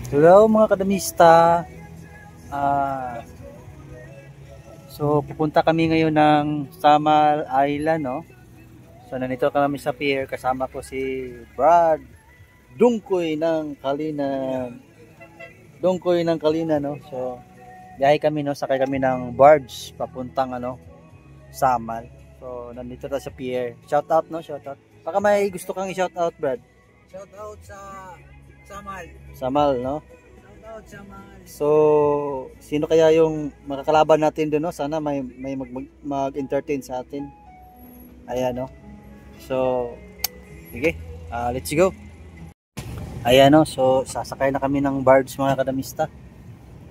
Hello mga kadamista. So pupunta kami ngayon ng Samal Island, no? So nandito kami sa pier, kasama ko si Brad Dungkoy ng Kalinan. Dungkoy ng Kalinan, no? So biyahe kami, no? Sakay kami ng barge papuntang Samal. So nandito tayo sa pier. Shout out, no? Shout out. Baka may gusto kang i-shout out, Brad. Shout out sa Samal. Samal, no? Samal. So, sino kaya yung makakalaban natin doon, no? Sana may mag-entertain sa atin. Ayan, no? So, sige, let's go. Ayan, no? So, sasakay na kami ng barge, mga kadamista.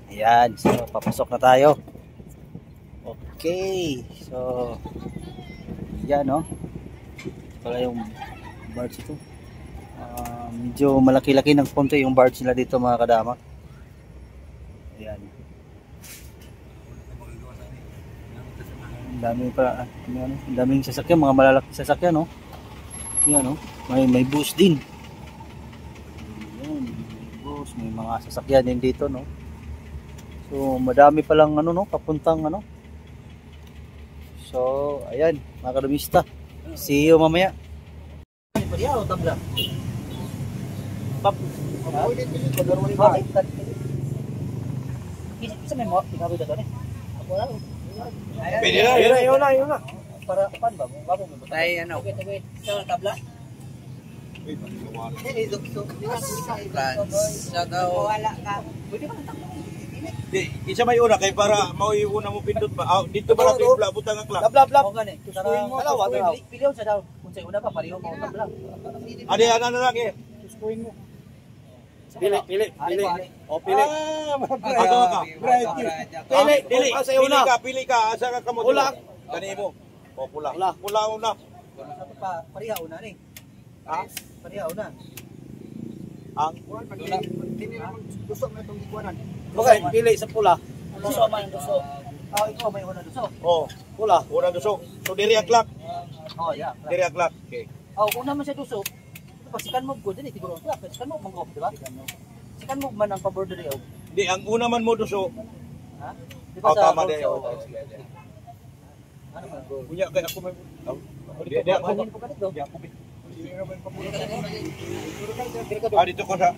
Ayan, so papasok na tayo. Okay. So, ayan, no? Pala yung barge ito. Medyo malaki-laki ng konti yung barge nila dito, mga kadama. Ayan. Dami pa, daming sasakyan, mga malalaking sasakyan, no? Ayan, no? May bus din. Ayan, may bus, may mga sasakyan din dito, no? So, madami pa lang, no? Papuntang, So, ayan, mga kadamista. See you mamaya. Pariya o tabla? Pap. Isa may mo, ikaw dito ni. Ako lang. Pwede na, yun na. Para pan ba? Bago mo. Tay ano? Okay. Sa tabla. Shout out. Wala ka. Pwede ba? Isa may una kay para mauuna mo pindot ba? Dito ba natin yung butang ang klap? Blab. O gani. Tuskuin mo. Piliw sa daw. Kung sa una pa pareho mo tabla. Ano na lang eh. Tuskuin mo. Pili. O pili. Asa ka? Pili ka. Asa ka kamo? Pula. Gani mo. O pula. Pula una. Pareha una ni. Ha? Pareha una. Ang Gusto mo itong ikuanan. okay, pili sa pula. Duso man duso. Ikaw may una duso. Oh, pula. Una duso. So diri ang klap. Oh, yeah. Diri ang klap. Okay. Una man siya duso. Pasikan mo gud dinhi siguro. Pasikan mo mangop, di ba? Sikan mo man ang pabor diri. Di ang una man mo duso. Ha? Di ba sa tama diri. ano man go? Kunya kay ako may Di ako po kadto. dito ko sa.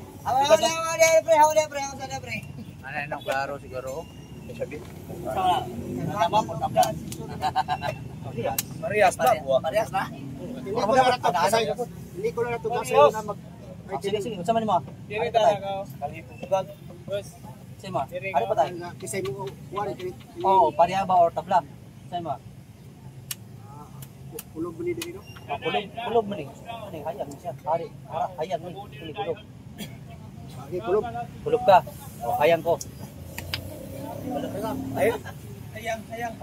Pre. Ano nang klaro siguro? Sabi. Tama po tabla. Marias na buwa. Parehas na? Hindi ko na natugasan na mag Sige. Unsa man mo? Diri talaga. Boss. Say mo. Ano pa tayo? Kisay mo kuan Oo, pareha ba or tabla? Say mo. kulog mo ni diri no. Kulog man ni. Ano hayag siya. Hayag ni. Kulog. Sige kulog. Kulog ka. O hayang ko.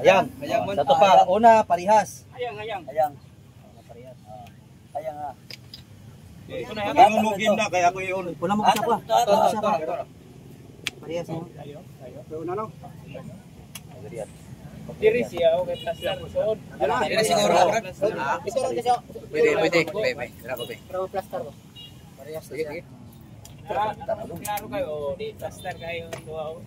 Hayang. Dato pa una parehas. Hayang. Parehas. Hayang ah. Ang mo game na kaya ako yun. Pula mo kasi ako. Parehas mo. So una no. Diri siya okay plaster suod. Diri siguro. Pwede. Pero plaster mo. Parehas sige. Klaro kayo di plaster kayo duwa.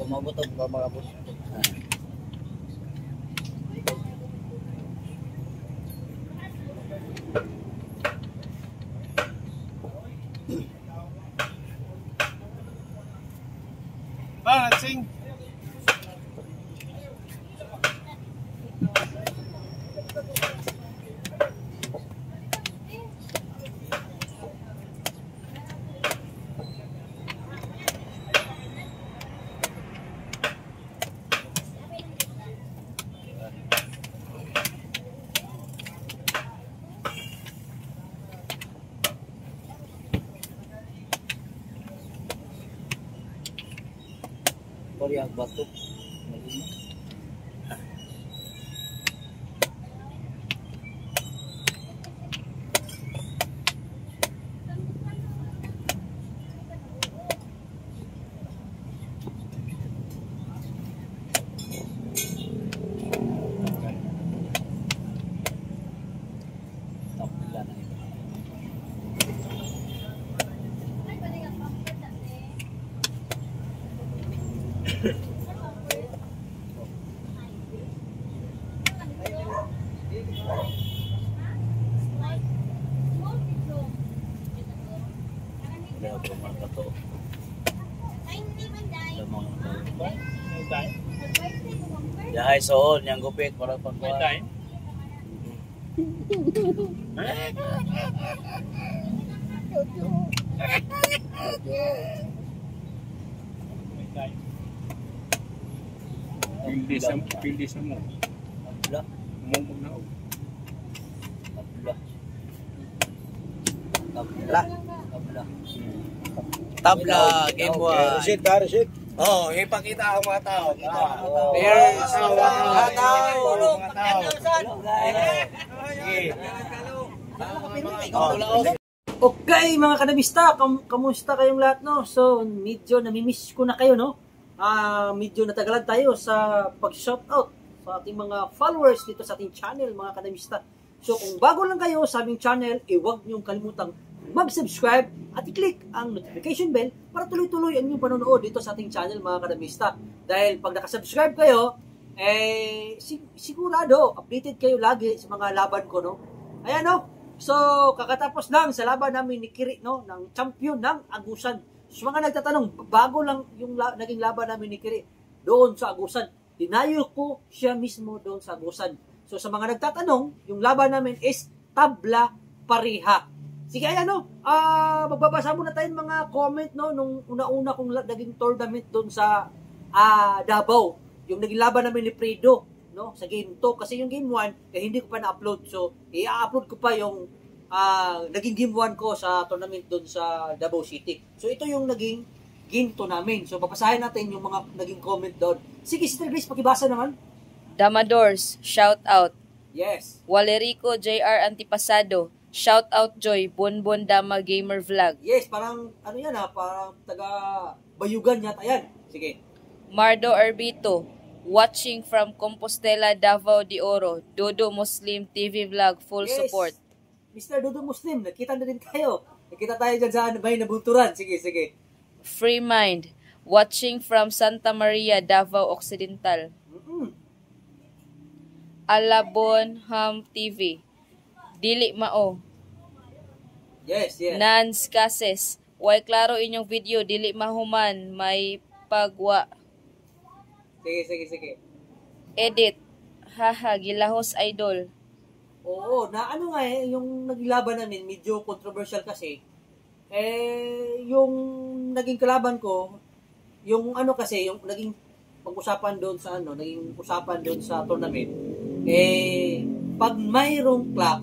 Mabuto ba mga boss? parehang bato. Yahay soon, yang gupit para pagkuhan. Pildi sa mo. Tabla. Mumog na. Tabla. Tabla. Tabla. Tabla, game one. Reset ha, reset. Oh, ipakita ang mga tao. Yes, mga tao. Okay mga kanabista, kamusta kayong lahat no? So medyo namimiss ko na kayo no. Medyo natagalan tayo sa pag-shoutout sa ating mga followers dito sa ating channel mga kanabista. So kung bago lang kayo sa aming channel, huwag niyong kalimutang mag-subscribe at i-click ang notification bell para tuloy-tuloy ang inyong panonood dito sa ating channel mga kanabista. Dahil pag nakasubscribe kayo, sigurado updated kayo lagi sa mga laban ko no. Ayan no. So, kakatapos lang sa laban namin ni Kiri, no, ng champion ng Agusan. So, mga nagtatanong, bago lang yung naging laban namin ni Kiri doon sa Agusan. Dinayo ko siya mismo doon sa Agusan. So, sa mga nagtatanong, yung laban namin is tabla pariha. Sige, ayan, no, magbabasa muna tayo ng mga comment, no, nung una-una kong naging tournament doon sa Davao. Yung naging laban namin ni Fredo. No, sa game 2 kasi yung game 1 hindi ko pa na-upload, so i-upload ko pa yung naging game 1 ko sa tournament doon sa Davao City. So ito yung naging game 2 namin. So papasahin natin yung mga naging comment doon. Sige, Sister Grace, pakibasa naman. Damadors, shout out. Yes. Walerico JR Antipasado, shout out Joy, Bonbon Dama Gamer Vlog. Yes, parang ano yan parang taga Bayugan yata yan. Sige. Mardo Arbito, watching from Compostela, Davao de Oro. Dodo Muslim TV Vlog, full Yes. support. Mr. Dodo Muslim, nakita na din tayo. Nakita tayo dyan sa may nabunturan. Sige, sige. Free Mind, watching from Santa Maria, Davao Occidental. Alabon Ham TV, Dili Mao. Yes, yes. Nans Cases, way klaro inyong video, dili mahuman, may pagwa. Sige, sige, sige. Edit, haha, gilahos idol. Oo, na ano nga yung naglaban namin, medyo controversial kasi. Yung naging kalaban ko, yung ano kasi, yung naging pag-usapan doon sa naging usapan doon sa tournament, pag mayroong clock,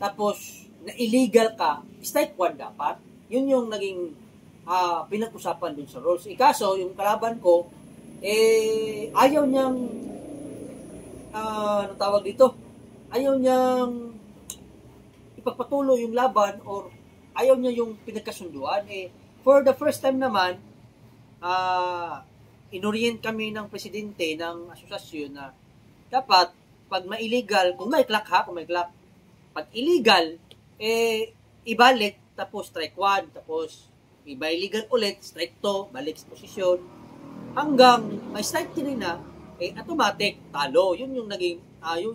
tapos na illegal ka, strike 1 dapat. Yun yung naging pinag-usapan doon sa rules. Ikaso, yung kalaban ko, ayaw niyang ano tawag dito? Ayaw niyang ipagpatuloy yung laban or ayaw niya yung pinagkasunduan. For the first time naman, inorient kami ng presidente ng asosasyon na dapat pag ma-illegal, kung may clock kung may clock, pag illegal, ibalik, tapos strike 1, tapos iba illegal ulit, strike 2, balik sa posisyon, hanggang may strike 3 na, automatic, talo. Yun yung naging,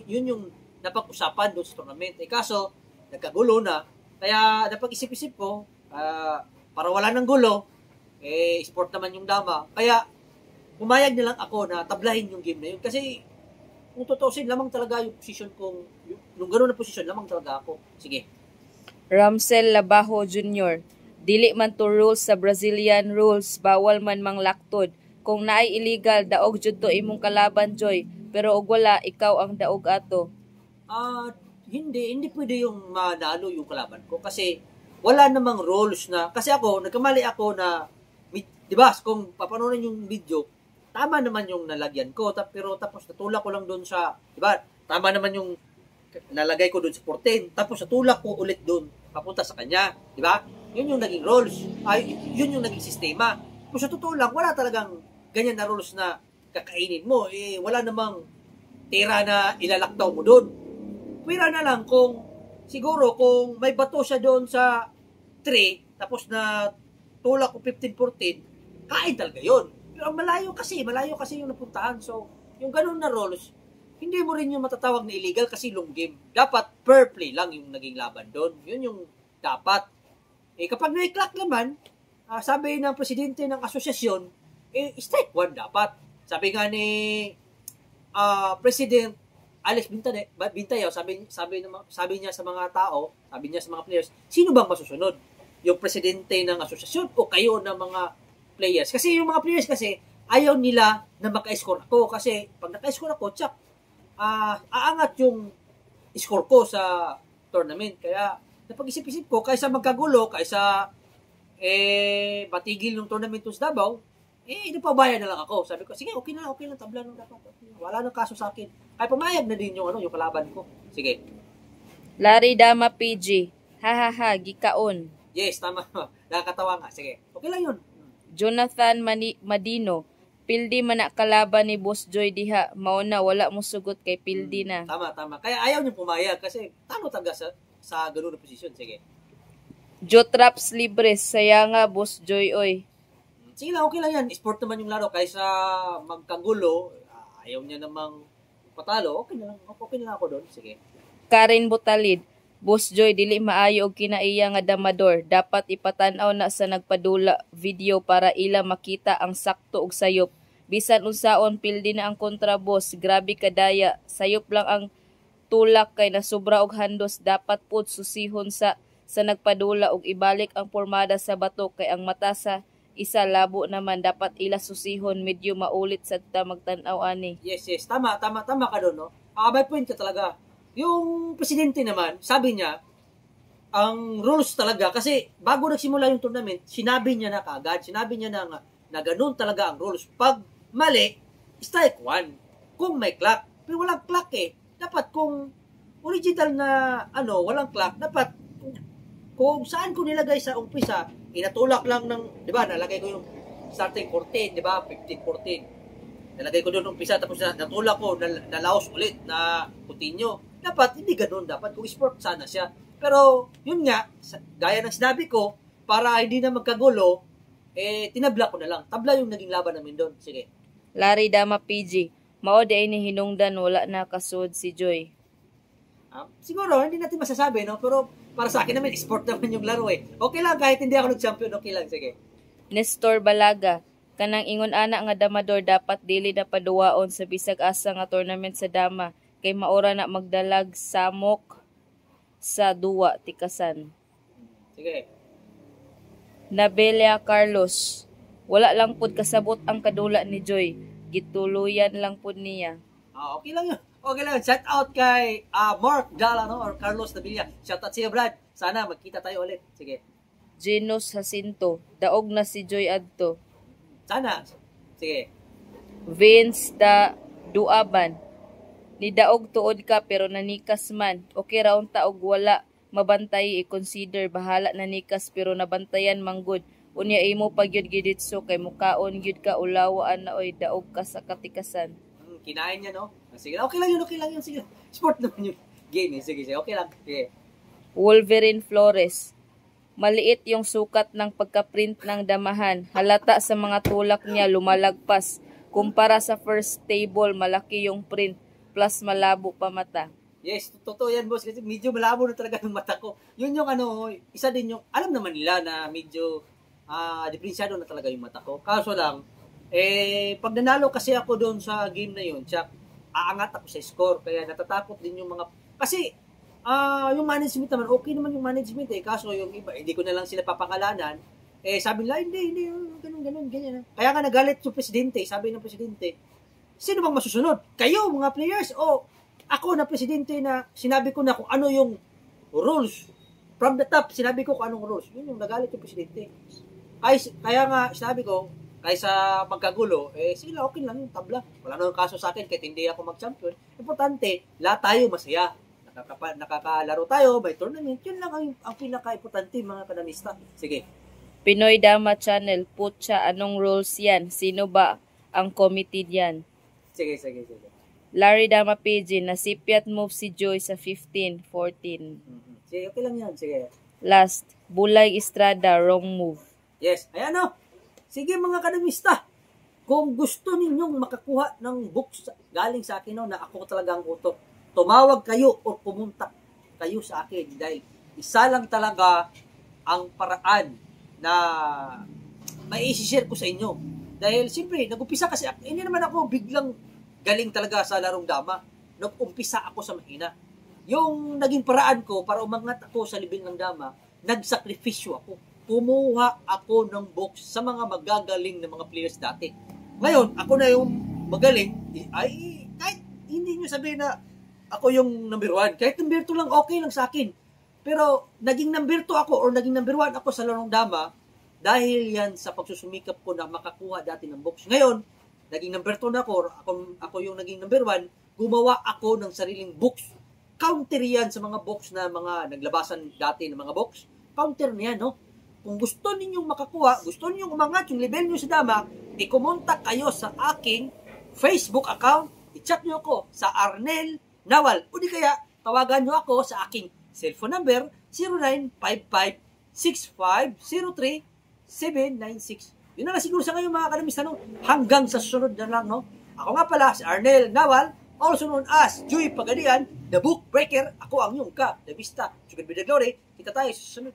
yun yung napag-usapan doon sa tournament. Kaso, nagkagulo na. Kaya, napag-isip-isip ko, para wala ng gulo, sport naman yung dama. Kaya, pumayag na lang ako na tablahin yung game na yun. Kasi, kung tutusin, lamang talaga yung position kong, nung gano'n na position, lamang talaga ako. Sige. Ramsel Labajo Jr., dili man to rules sa Brazilian rules, bawal man mang laktod. Kung naay illegal, daog jud to imong kalaban, Joy. Pero og wala, ikaw ang daog ato. Hindi pwede yung manalo yung kalaban ko. Kasi wala namang rules na, kasi ako, nagkamali ako na, di ba, kung papanorin yung video, tama naman yung nalagyan ko, pero tapos natulak ko lang doon sa, di ba? Tama naman yung nalagay ko doon sa 14, tapos natulak ko ulit doon, papunta sa kanya, di ba? Yun yung naging rules, yun yung naging sistema. Kung sa totoo lang, wala talagang ganyan na rules na kakainin mo, wala namang tira na ilalaktaw mo doon. Pwera na lang kung, siguro kung may bato siya doon sa 3, tapos na tulak ko 15-14, kain talaga yun. Pero malayo kasi yung napuntahan. So, yung ganun na rules, hindi mo rin yung matatawag na illegal kasi long game. Dapat per play lang yung naging laban doon. Yun yung dapat. Kapag na-clock naman, sabi ng presidente ng asosasyon, strike 1 dapat. Sabi nga ni President Alex Bintayaw, sabi niya sa mga tao, sabi niya sa mga players, sino bang masusunod? Yung presidente ng asosasyon o kayo ng mga players? Kasi yung mga players kasi, ayaw nila na maka-score ako. Kasi pag naka-score ako, tsak, aangat yung score ko sa tournament. Kaya, napag-isip-isip ko, kaysa magkagulo, kaysa patigil ng tournament sa Davao, napabayad na lang ako. Sabi ko, sige, okay na, tabla nung dapat. Wala nang kaso sa akin. Kaya pumayag na din yung kalaban ko. Sige. Larry Dama PG. Hahaha, gikaon. Yes, tama. Nakakatawa nga. Sige. Okay lang yun. Jonathan Madino. Pildi man na kalaban ni Boss Joy diha. Mauna, wala mo sugot kay Pildi na. Tama. Kaya ayaw niyo pumayag kasi talo talaga sa ganun na posisyon. Sige. Jotraps Libres. Saya nga, Boss Joy, oy. Sige lang, okay lang yan. Sport naman yung laro. Kaysa magkagulo, ayaw niya namang patalo, okay na lang ako doon. Sige. Karen Butalid. Boss Joy, dili maayo og kinaiya nga damador. Dapat ipatanaw na sa nagpadula video para ila makita ang sakto og sayop. Bisan unsaon pildi na ang kontra boss. Grabe kadaya. Sayop lang ang tulak kay nasobra og handos. Dapat pud susihon sa nagpadula og ibalik ang pormada sa bato kay ang mata sa isa labo naman dapat ila susihon medyo maulit sa magtan-aw ani. Yes. Tama ka doon, no? May point ka talaga. Yung presidente naman, sabi niya, ang rules talaga, kasi bago nagsimula yung tournament, sinabi niya na kaagad, sinabi niya na ganun talaga ang rules. Pag mali, strike 1. Kung may clock. Pero walang clock Dapat kung original na, walang clock, dapat kung saan ko nilagay sa umpisa, inatulak lang ng, di ba, nalagay ko yung starting 14, di ba, 15-14. Nalagay ko doon umpisa, tapos natulak ko, nalaos ulit, na continue. Dapat, hindi ganun. Dapat, kung sport, sana siya. Pero, yun nga, gaya ng sinabi ko, para hindi na magkagulo, tinabla ko na lang. Tabla yung naging laban namin doon. Sige. Larry Dama PG. Mao di ni hinungdan, wala na kasud si Joy. Siguro, hindi natin masasabi, no? Pero, para sa akin naman, sport naman yung laro Okay lang, kahit hindi ako nag-champion, okay lang. Sige. Nestor Balaga. Kanang ingon ana nga damador dapat dili na paduwaon sa bisag asa nga tournament sa dama. Kay maura na magdalag samok sa duwa tikasan. Sige. Nabelia Carlos. Wala lang pud kasabot ang kadula ni Joy. Gituluyan lang pud niya. Okay lang yun. Okay lang. Shout out kay Mark Dala, no? Or Carlos Nabelia. Shout out siya, Brad. Sana magkita tayo ulit. Sige. Genos Jacinto. Daog na si Joy adto. Sana. Sige. Vince Duaban. Nidaog tuod ka pero nanikas man. Okay raon ta og wala mabantay i-consider bahala nanikas pero nabantayan manggod. Unya imo pagyud giditso kay mukaon gyud ka ulawaan na oy daog ka sa katikasan. Kinain niya, no? Sige, okay lang yun. Sige. Sport naman yung game. Sige, okay lang. Sige. Wolverine Flores. Maliit yung sukat ng pagka-print ng damahan. Halata sa mga tulak niya lumalagpas. Kumpara sa first table, malaki yung print. Plus malabo pa mata. Yes, totoo yan, boss. Kasi medyo malabo na talaga yung mata ko. Yun yung isa din yung, alam naman nila na medyo diferensyado na talaga yung mata ko. Kaso lang, pag nanalo kasi ako doon sa game na yun, aangat ako sa score. Kaya natatakot din yung mga, kasi yung management naman, okay naman yung management Kaso yung iba, hindi ko na lang sila papangalanan. Sabi nila, hindi, ganun, ganyan. Kaya nga nagalit yung presidente, sabi ng presidente, sino bang masusunod? Kayo, mga players, o ako na presidente na sinabi ko na kung ano yung rules. From the top, sinabi ko kung anong rules. Yun yung nagalit yung presidente. Kaya nga, sinabi ko, kaysa magkagulo, sila okay lang yung tabla. Wala nang kaso sa akin kahit hindi ako mag-champion. Importante, lahat tayo masaya. Nakakalaro tayo, may tournament. Yun lang ang pinaka-importante mga kadamista. Sige. Pinoy Dama Channel, putya, anong rules yan? Sino ba ang committee diyan? Sige. Larry Dama PG, nasipyat move si Joy sa 15-14. Sige, okay lang yan. Sige. Last, Bulay Estrada, wrong move. Yes, ayan o. Sige mga kadamista, kung gusto ninyong makakuha ng books galing sa akin na ako talaga ang uto, tumawag kayo o pumunta kayo sa akin dahil isa lang talaga ang paraan na mai-share ko sa inyo. Dahil siyempre, nag-umpisa kasi, hindi naman ako biglang galing talaga sa larong dama. Nag-umpisa ako sa mahina. Yung naging paraan ko para umangat ako sa level ng dama, nagsakripisyo ako. Kumuha ako ng box sa mga magagaling na mga players dati. Ngayon, ako na yung magaling, ay kahit hindi nyo sabihin na ako yung number 1. Kahit number 2 lang, okay lang sa akin. Pero naging number 2 ako or naging number 1 ako sa larong dama dahil yan sa pagsusumikap ko na makakuha dati ng box. Ngayon, naging number 2 na ako yung naging number 1, gumawa ako ng sariling box. Counter yan sa mga box na mga naglabasan dati ng mga box. Counter niyan, no? Kung gusto ninyong makakuha, gusto ninyong umangat yung level nyo sa dama, i-kumontak kayo sa aking Facebook account, i-chat nyo ako sa Arnel Nawal. O di kaya, tawagan nyo ako sa aking cellphone number 0955-6503-796. Yun na lang siguro sa ngayon mga kadamista, no? Hanggang sa sunod na lang, no? Ako nga pala si Arnel Nawal, also known as Joy Pagadian, the book breaker. Ako ang iyong kadamista. Sugad Bida Glory, kita tayo sa sunod.